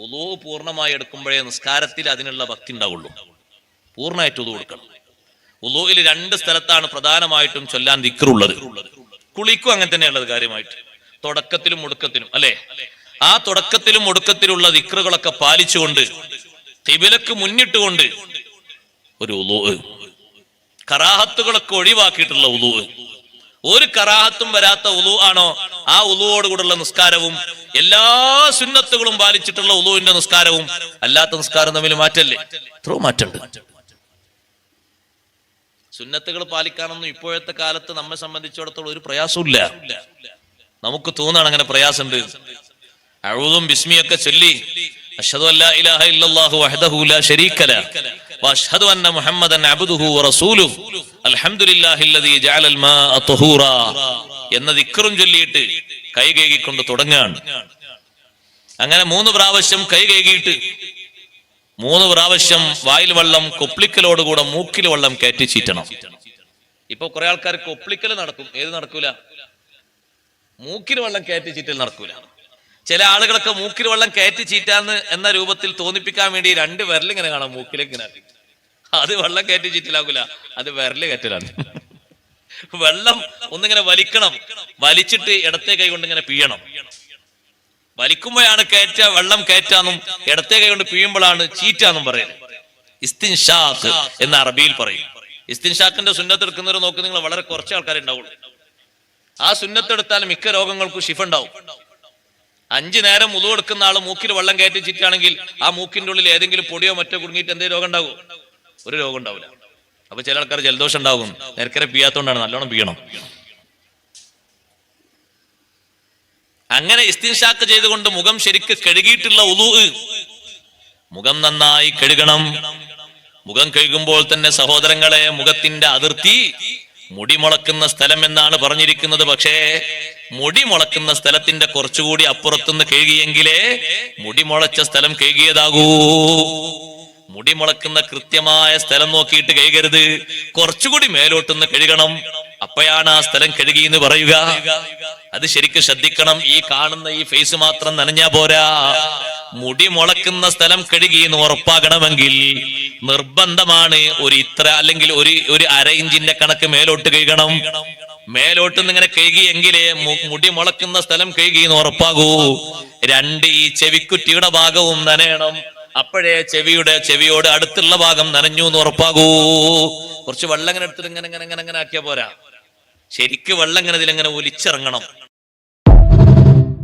ഉളൂ പൂർണ്ണമായി എടുക്കുമ്പോഴേ നിസ്കാരത്തിൽ അതിനുള്ള ഭക്തി ഉണ്ടാവുള്ളൂ. പൂർണ്ണമായിട്ട് ഉളൂ കൊടുക്കണം. ഉളൂയിൽ 2 സ്ഥലത്താണ് പ്രധാനമായിട്ടും ചൊല്ലാൻ ദിക്റുള്ളത്. കുളിക്കും അങ്ങനെ തന്നെയുള്ളത് കാര്യമായിട്ട്, തുടക്കത്തിലും ഒടുക്കത്തിലും അല്ലെ. ആ തുടക്കത്തിലും ഒടുക്കത്തിലുള്ള ദിക്റുകളൊക്കെ പാലിച്ചുകൊണ്ട് ഖിബിലക്ക് മുന്നിട്ടുകൊണ്ട് ഒരു ഉളൂ, കറാഹത്തുകളൊക്കെ ഒഴിവാക്കിയിട്ടുള്ള ഉളൂ, ഒരു കറാഹത്തും വരാത്ത ഉളൂ ആണോ ആ ഉളൂവോടുകൂടുള്ള നിസ്കാരവും എല്ലാ സുന്നത്തുകളും പാലിച്ചിട്ടുള്ള ഉളൂവിന്റെ നിസ്കാരവും അല്ലാത്ത നിസ്കാരം തമ്മിൽ മാറ്റല്ലേ? എത്രയോ മാറ്റമുണ്ട്. സുന്നത്തുകൾ പാലിക്കാനൊന്നും ഇപ്പോഴത്തെ കാലത്ത് നമ്മെ സംബന്ധിച്ചിടത്തോളം ഒരു പ്രയാസമില്ല. നമുക്ക് തോന്നാണ് അങ്ങനെ പ്രയാസമുണ്ട്. അഊദും ബിസ്മിയൊക്കെ ചൊല്ലി അഷ്ഹദു അല്ലാ ഇലാഹ ഇല്ലല്ലാഹു വഹ്ദഹു ലാ ശരീക ലഹു വഅഷ്ഹദു അന്ന മുഹമ്മദൻ അബ്ദുഹു വറസൂലുഹു അൽഹംദുലില്ലാഹില്ലദീ ജഅലൽ മാഅ തഹൂറാ എന്ന ദിക്റും ചൊല്ലിയിട്ട് കൈ കഴുകിക്കൊണ്ട് തുടങ്ങാണ്. അങ്ങനെ 3 പ്രാവശ്യം കൈ കഴുകിയിട്ട് 3 പ്രാവശ്യം വായിൽ വെള്ളം കൊപ്ലിക്കലോടുകൂടെ മൂക്കിൽ വെള്ളം കയറ്റി ചീറ്റണം. ഇപ്പൊ കുറെ ആൾക്കാർ കൊപ്ലിക്കൽ നടക്കും, ഏത് നടക്കൂല? മൂക്കിൽ വെള്ളം കയറ്റി ചീറ്റൽ നടക്കൂല. ചില ആളുകളൊക്കെ മൂക്കിൽ വെള്ളം കയറ്റി ചീറ്റാന്ന് എന്ന രൂപത്തിൽ തോന്നിപ്പിക്കാൻ വേണ്ടി 2 വിരലിങ്ങനെ കാണാം മൂക്കിലേക്ക് ഇങ്ങനെ. അത് വെള്ളം കയറ്റി ചീറ്റലാകൂല, അത് വിരല് കയറ്റലാണ്. വെള്ളം ഒന്നിങ്ങനെ വലിക്കണം, വലിച്ചിട്ട് ഇടത്തെ കൈ കൊണ്ട് ഇങ്ങനെ പിഴണം. വലിക്കുമ്പോഴാണ് വെള്ളം കയറ്റാന്നും ഇടത്തെ കൈ കൊണ്ട് പിഴിയുമ്പോഴാണ് ചീറ്റാന്നും പറയുന്നത്. ഇസ്തിൻഷാഖ് എന്ന അറബിയിൽ പറയും. ഇസ്തിൻഷാഖിന്റെ സുന്നത്തെടുക്കുന്നവർ നോക്ക്, നിങ്ങൾ വളരെ കുറച്ച് ആൾക്കാരെ ഉണ്ടാവുള്ളൂ. ആ സുന്നത്തെടുത്താൽ മിക്ക രോഗങ്ങൾക്കും ശിഫ ഉണ്ടാവും. 5 നേരം ഉളു എടുക്കുന്ന ആള് മൂക്കിൽ വെള്ളം കയറ്റി ചീറ്റാണെങ്കിൽ ആ മൂക്കിന്റെ ഉള്ളിൽ ഏതെങ്കിലും പൊടിയോ മറ്റോ കുടുങ്ങിയിട്ട് എന്തെങ്കിലും രോഗം ഉണ്ടാവും? ഒരു രോഗം ഉണ്ടാവില്ല. അപ്പൊ ചില ആൾക്കാർ ജലദോഷം ഉണ്ടാകും, നേരക്കരെ പിയാത്തോണ്ടാണ്. നല്ലോണം പിയണം. അങ്ങനെ ഇസ്തിൻഷാഖ് ചെയ്തുകൊണ്ട് മുഖം ശരിക്ക് കഴുകിയിട്ടുള്ള ഉളൂ, മുഖം നന്നായി കഴുകണം. മുഖം കഴുകുമ്പോൾ തന്നെ സഹോദരങ്ങളെ, മുഖത്തിന്റെ അതിർത്തി മുടി മുളക്കുന്ന സ്ഥലം എന്നാണ് പറഞ്ഞിരിക്കുന്നത്. പക്ഷേ മുടി മുളക്കുന്ന സ്ഥലത്തിന്റെ കുറച്ചുകൂടി അപ്പുറത്തുനിന്ന് കഴുകിയെങ്കിലേ മുടി മുളച്ച സ്ഥലം കഴുകിയതാകൂ. മുടി മുളക്കുന്ന കൃത്യമായ സ്ഥലം നോക്കിയിട്ട് കഴുകരുത്, കുറച്ചുകൂടി മേലോട്ടുനിന്ന് കഴുകണം. അപ്പോഴാണ് ആ സ്ഥലം കഴുകി എന്ന് പറയുക. അത് ശരിക്കും ശ്രദ്ധിക്കണം. ഈ കാണുന്ന ഈ ഫേസ് മാത്രം നനഞ്ഞാ പോരാ. മുടി മുളക്കുന്ന സ്ഥലം കഴുകി എന്ന് ഉറപ്പാകണമെങ്കിൽ നിർബന്ധമാണ് ഒരു ഇത്ര അല്ലെങ്കിൽ ഒരു അര ഇഞ്ചിന്റെ കണക്ക് മേലോട്ട് കഴുകണം. മേലോട്ട് ഇങ്ങനെ കഴുകിയെങ്കിലേ മുടി മുളക്കുന്ന സ്ഥലം കഴുകി എന്ന് ഉറപ്പാകൂ. 2 ഈ ചെവിക്കുറ്റിയുടെ ഭാഗവും നനയണം. അപ്പോഴേ ചെവിയോട് അടുത്തുള്ള ഭാഗം നനഞ്ഞു എന്ന് ഉറപ്പാകൂ. കുറച്ച് വെള്ളം ഇങ്ങനെ എടുത്തിട്ട് ഇങ്ങനെ ആക്കിയാ പോരാ. ശരിക്ക് വെള്ളം ഇങ്ങനെ ഇതിലെങ്ങനെ ഒലിച്ചിറങ്ങണം.